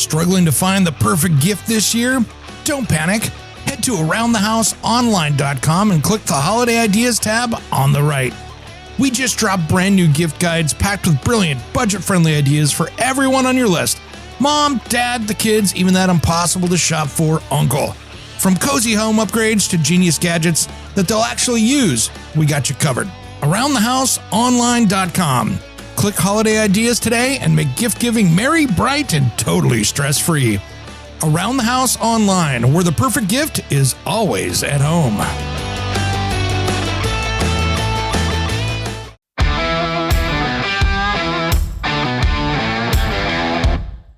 Struggling to find the perfect gift this year? Don't panic. Head to aroundthehouseonline.com and click the Holiday Ideas tab on the right. We just dropped brand new gift guides packed with brilliant, budget-friendly ideas for everyone on your list. Mom, dad, the kids, even that impossible to shop for uncle. From cozy home upgrades to genius gadgets that they'll actually use, we got you covered. Aroundthehouseonline.com. Click Holiday Ideas today and make gift-giving merry, bright, and totally stress-free. Around the House Online, where the perfect gift is always at home.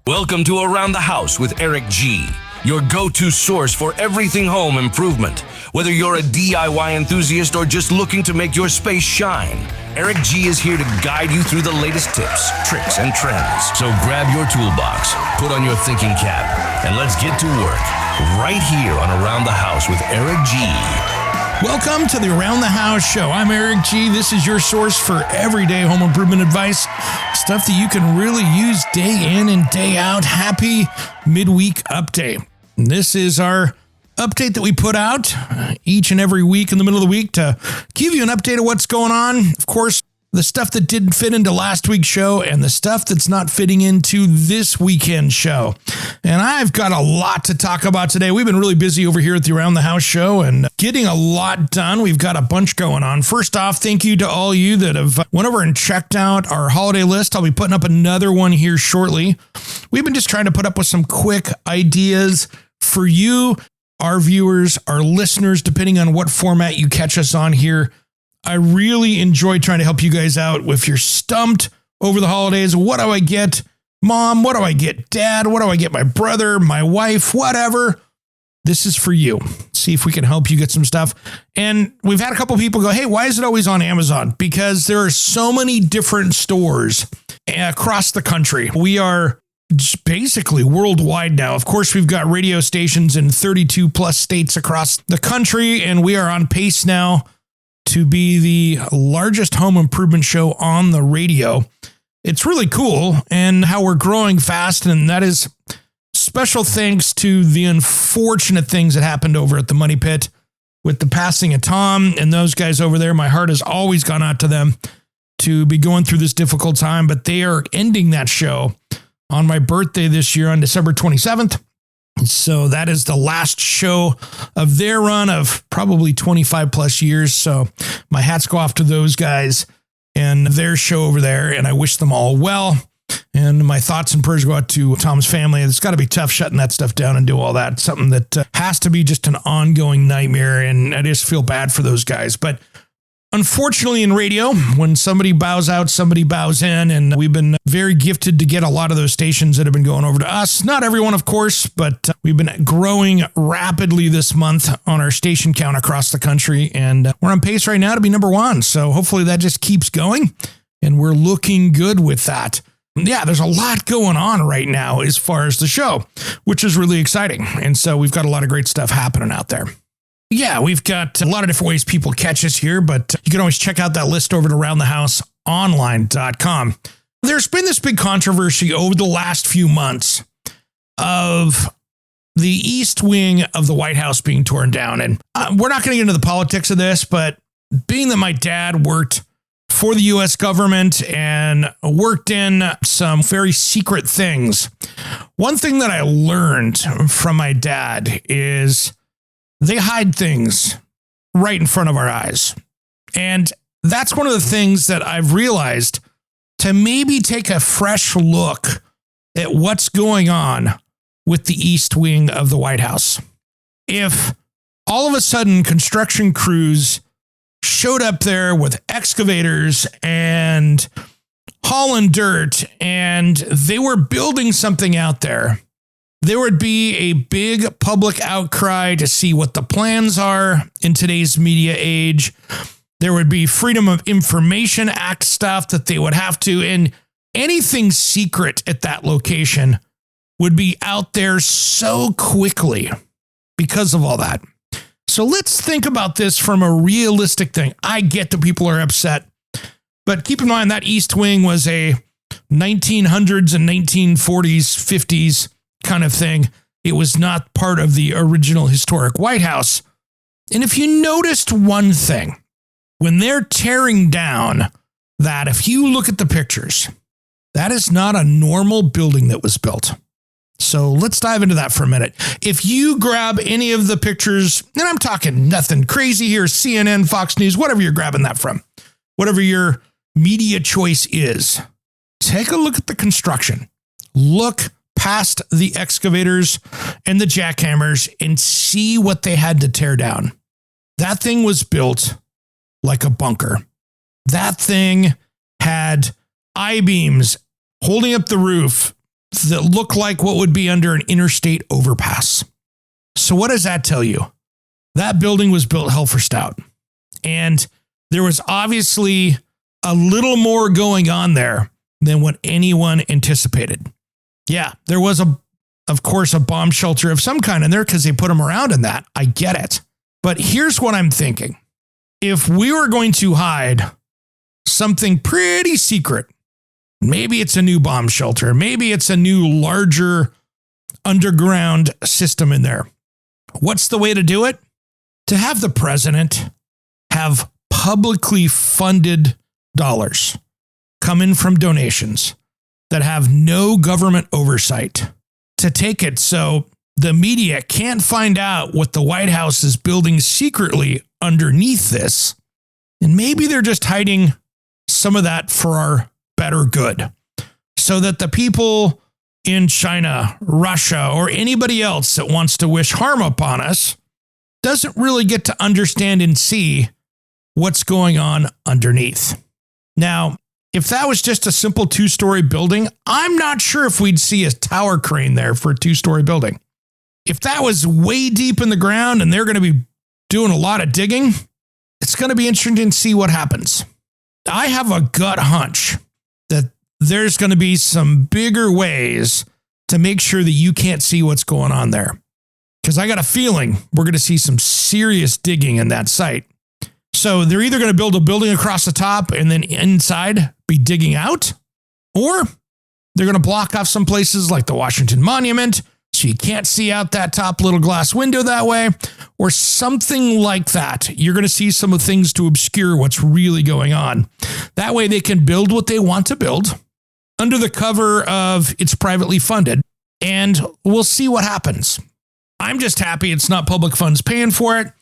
Welcome to Around the House with Eric G., your go-to source for everything home improvement. Whether you're a DIY enthusiast or just looking to make your space shine, Eric G. is here to guide you through the latest tips, tricks, and trends. So grab your toolbox, put on your thinking cap, and let's get to work right here on Around the House with Eric G. Welcome to the Around the House show. I'm Eric G. This is your source for everyday home improvement advice, stuff that you can really use day in and day out. Happy midweek update. And this is our update that we put out each and every week in the middle of the week to give you an update of what's going on. Of course, the stuff that didn't fit into last week's show and the stuff that's not fitting into this weekend show. And I've got a lot to talk about today. We've been really busy over here at the Around the House show and getting a lot done. We've got a bunch going on. First off, thank you to all you that have went over and checked out our holiday list. I'll be putting up another one here shortly. We've been just trying to put up with some quick ideas for you, our viewers, our listeners, depending on what format you catch us on here. I really enjoy trying to help you guys out if you're stumped over the holidays. What do I get, Mom? What do I get, Dad? What do I get, my brother, my wife, whatever? This is for you. See if we can help you get some stuff. And we've had a couple people go, hey, why is it always on Amazon? Because there are so many different stores across the country. We are basically worldwide now. Of course, we've got radio stations in 32 plus states across the country, and we are on pace now to be the largest home improvement show on the radio. It's really cool and how we're growing fast. And that is special thanks to the unfortunate things that happened over at the Money Pit with the passing of Tom and those guys over there. My heart has always gone out to them to be going through this difficult time, but they are ending that show on my birthday this year on December 27th. So that is the last show of their run of probably 25 plus years. So my hats go off to those guys and their show over there. And I wish them all well. And my thoughts and prayers go out to Tom's family. It's got to be tough shutting that stuff down and do all that. Something that has to be just an ongoing nightmare. And I just feel bad for those guys. But unfortunately, in radio, when somebody bows out, somebody bows in, and we've been very gifted to get a lot of those stations that have been going over to us. Not everyone, of course, but we've been growing rapidly this month on our station count across the country, and we're on pace right now to be number one. So hopefully that just keeps going, and we're looking good with that. Yeah, there's a lot going on right now as far as the show, which is really exciting. And so we've got a lot of great stuff happening out there. Yeah, we've got a lot of different ways people catch us here, but you can always check out that list over at aroundthehouseonline.com. There's been this big controversy over the last few months of the East Wing of the White House being torn down. And we're not going to get into the politics of this, but being that my dad worked for the U.S. government and worked in some very secret things, one thing that I learned from my dad is they hide things right in front of our eyes. And that's one of the things that I've realized to maybe take a fresh look at what's going on with the East Wing of the White House. If all of a sudden construction crews showed up there with excavators and hauling dirt and they were building something out there, there would be a big public outcry to see what the plans are in today's media age. There would be Freedom of Information Act stuff that they would have to, and anything secret at that location would be out there so quickly because of all that. So let's think about this from a realistic thing. I get that people are upset, but keep in mind that East Wing was a 1900s and 1940s, 50s kind of thing. It was not part of the original historic White House. And if you noticed one thing, when they're tearing down that, if you look at the pictures, that is not a normal building that was built. So let's dive into that for a minute. If you grab any of the pictures, and I'm talking nothing crazy here, CNN, Fox News, whatever you're grabbing that from, whatever your media choice is, take a look at the construction. Look past the excavators and the jackhammers and see what they had to tear down. That thing was built like a bunker. That thing had I-beams holding up the roof that look like what would be under an interstate overpass. So what does that tell you? That building was built hell for stout. And there was obviously a little more going on there than what anyone anticipated. Yeah, there was, of course, a bomb shelter of some kind in there because they put them around in that. I get it. But here's what I'm thinking. If we were going to hide something pretty secret, maybe it's a new bomb shelter, maybe it's a new larger underground system in there. What's the way to do it? To have the president have publicly funded dollars come in from donations that have no government oversight, to take it so the media can't find out what the White House is building secretly underneath this. And maybe they're just hiding some of that for our better good, so that the people in China, Russia, or anybody else that wants to wish harm upon us doesn't really get to understand and see what's going on underneath. Now, if that was just a simple 2-story building, I'm not sure if we'd see a tower crane there for a 2-story building. If that was way deep in the ground and they're going to be doing a lot of digging, it's going to be interesting to see what happens. I have a gut hunch that there's going to be some bigger ways to make sure that you can't see what's going on there. Because I got a feeling we're going to see some serious digging in that site. So they're either going to build a building across the top and then inside be digging out, or they're going to block off some places like the Washington Monument so you can't see out that top little glass window that way, or something like that. You're going to see some of things to obscure what's really going on. That way they can build what they want to build under the cover of it's privately funded, and we'll see what happens. I'm just happy it's not public funds paying for it.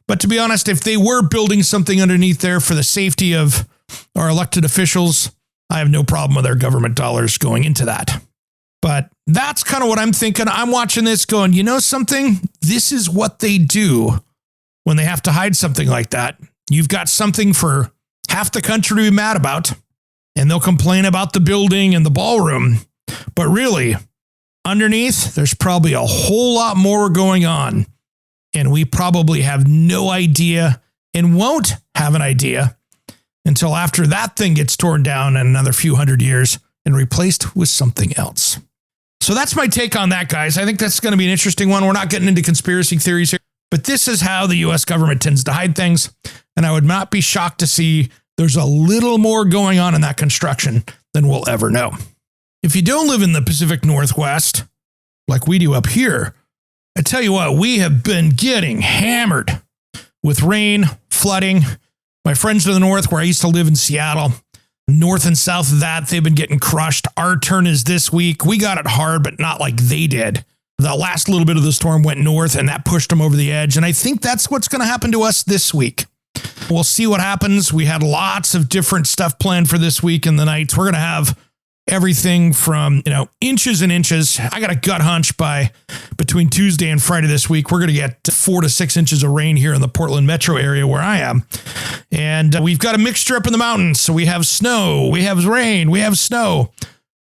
But to be honest, if they were building something underneath there for the safety of our elected officials, I have no problem with our government dollars going into that. But that's kind of what I'm thinking. I'm watching this going, you know something? This is what they do when they have to hide something like that. You've got something for half the country to be mad about, and they'll complain about the building and the ballroom. But really, underneath, there's probably a whole lot more going on. And we probably have no idea and won't have an idea until after that thing gets torn down in another few hundred years and replaced with something else. So that's my take on that, guys. I think that's going to be an interesting one. We're not getting into conspiracy theories here, but this is how the U.S. government tends to hide things. And I would not be shocked to see there's a little more going on in that construction than we'll ever know. If you don't live in the Pacific Northwest, like we do up here, I tell you what, we have been getting hammered with rain, flooding. My friends to the north, where I used to live in Seattle, north and south of that, they've been getting crushed. Our turn is this week. We got it hard, but not like they did. The last little bit of the storm went north, and that pushed them over the edge. And I think that's what's going to happen to us this week. We'll see what happens. We had lots of different stuff planned for this week and the nights. We're going to have everything from, inches and inches. I got a gut hunch by between Tuesday and Friday this week, we're going to get 4 to 6 inches of rain here in the Portland metro area where I am. And we've got a mixture up in the mountains. So we have snow, we have rain, we have snow.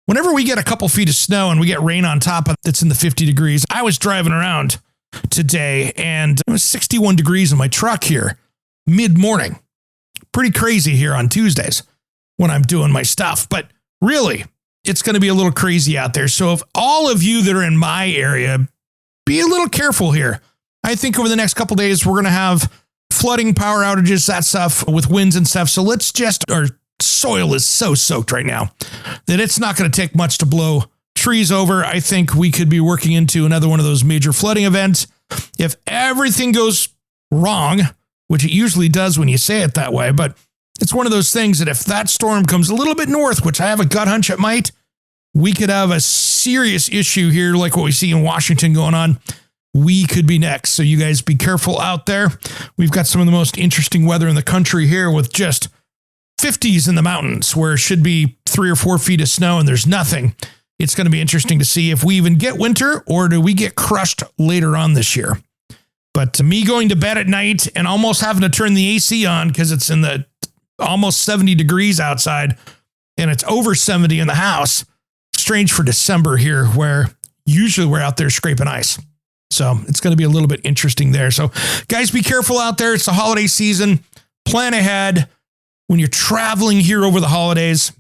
Whenever we get a couple feet of snow and we get rain on top of that's in the 50 degrees, I was driving around today and it was 61 degrees in my truck here mid-morning. Pretty crazy here on Tuesdays when I'm doing my stuff. But really, it's going to be a little crazy out there. So if all of you that are in my area, be a little careful here. I think over the next couple of days, we're going to have flooding, power outages, that stuff with winds and stuff. So our soil is so soaked right now that it's not going to take much to blow trees over, I think we could be working into another one of those major flooding events. If everything goes wrong, which it usually does when you say it that way, but it's one of those things that if that storm comes a little bit north, which I have a gut hunch it might, we could have a serious issue here like what we see in Washington going on. We could be next. So you guys be careful out there. We've got some of the most interesting weather in the country here with just 50s in the mountains where it should be 3 or 4 feet of snow and there's nothing. It's going to be interesting to see if we even get winter or do we get crushed later on this year. But to me, going to bed at night and almost having to turn the AC on because it's in the almost 70 degrees outside and it's over 70 in the house. Strange for December here where usually we're out there scraping ice. So it's going to be a little bit interesting there. So guys, be careful out there. It's the holiday season. Plan ahead. When you're traveling here over the holidays,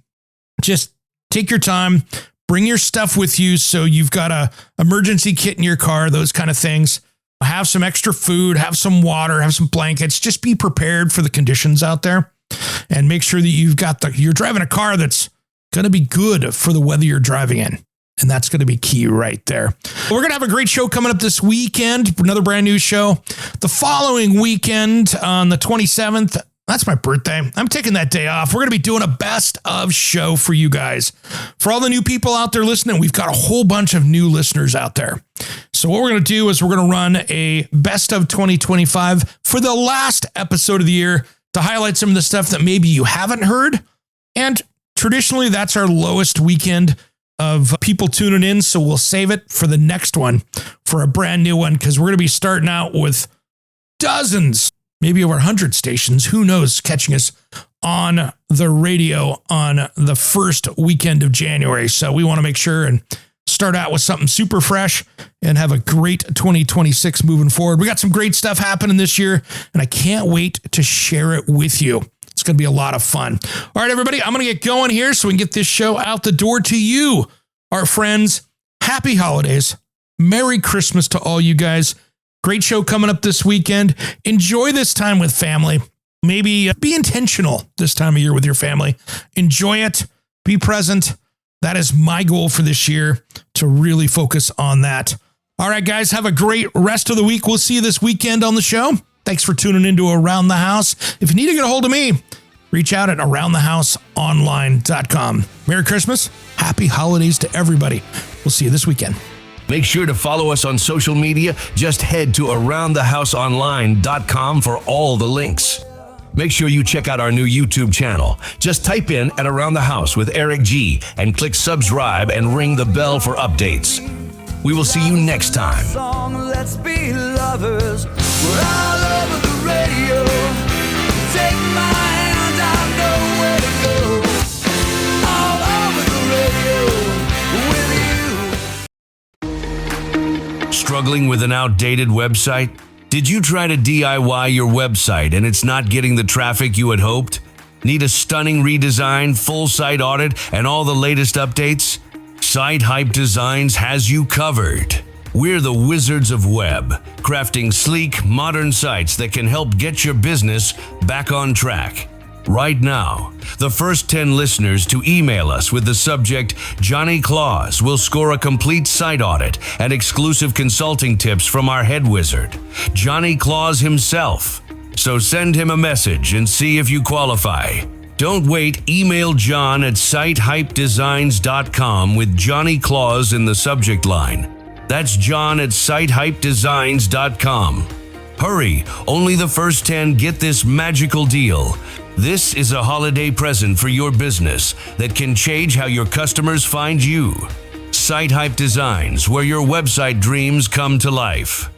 just take your time, bring your stuff with you. So you've got a emergency kit in your car, those kind of things. Have some extra food, have some water, have some blankets. Just be prepared for the conditions out there and make sure that you're driving a car that's going to be good for the weather you're driving in. And that's going to be key right there. We're going to have a great show coming up this weekend. Another brand new show. The following weekend on the 27th, that's my birthday. I'm taking that day off. We're going to be doing a best of show for you guys. For all the new people out there listening, we've got a whole bunch of new listeners out there. So what we're going to do is we're going to run a best of 2025 for the last episode of the year to highlight some of the stuff that maybe you haven't heard. And traditionally, that's our lowest weekend of people tuning in. So we'll save it for the next one for a brand new one because we're going to be starting out with dozens, maybe over 100 stations. Who knows, catching us on the radio on the first weekend of January. So we want to make sure and start out with something super fresh and have a great 2026 moving forward. We got some great stuff happening this year and I can't wait to share it with you. It's going to be a lot of fun. All right, everybody, I'm going to get going here so we can get this show out the door to you, our friends. Happy holidays. Merry Christmas to all you guys. Great show coming up this weekend. Enjoy this time with family. Maybe be intentional this time of year with your family. Enjoy it. Be present. That is my goal for this year, to really focus on that. All right, guys, have a great rest of the week. We'll see you this weekend on the show. Thanks for tuning into Around the House. If you need to get a hold of me, reach out at aroundthehouseonline.com. Merry Christmas. Happy holidays to everybody. We'll see you this weekend. Make sure to follow us on social media. Just head to aroundthehouseonline.com for all the links. Make sure you check out our new YouTube channel. Just type in at Around the House with Eric G and click subscribe and ring the bell for updates. We will see you next time. Let's be lovers. We're all over the radio. Take my hand, I know where to go. All over the radio with you. Struggling with an outdated website? Did you try to DIY your website and it's not getting the traffic you had hoped? Need a stunning redesign, full site audit, and all the latest updates? Site Hype Designs has you covered. We're the wizards of web, crafting sleek, modern sites that can help get your business back on track. Right now, the first 10 listeners to email us with the subject Johnny Claus will score a complete site audit and exclusive consulting tips from our head wizard, Johnny Claus himself. So send him a message and see if you qualify. Don't wait, email John at sitehypedesigns.com with Johnny Claus in the subject line. That's John at sitehypedesigns.com. Hurry, only the first 10 get this magical deal. This is a holiday present for your business that can change how your customers find you. Site Hype Designs, where your website dreams come to life.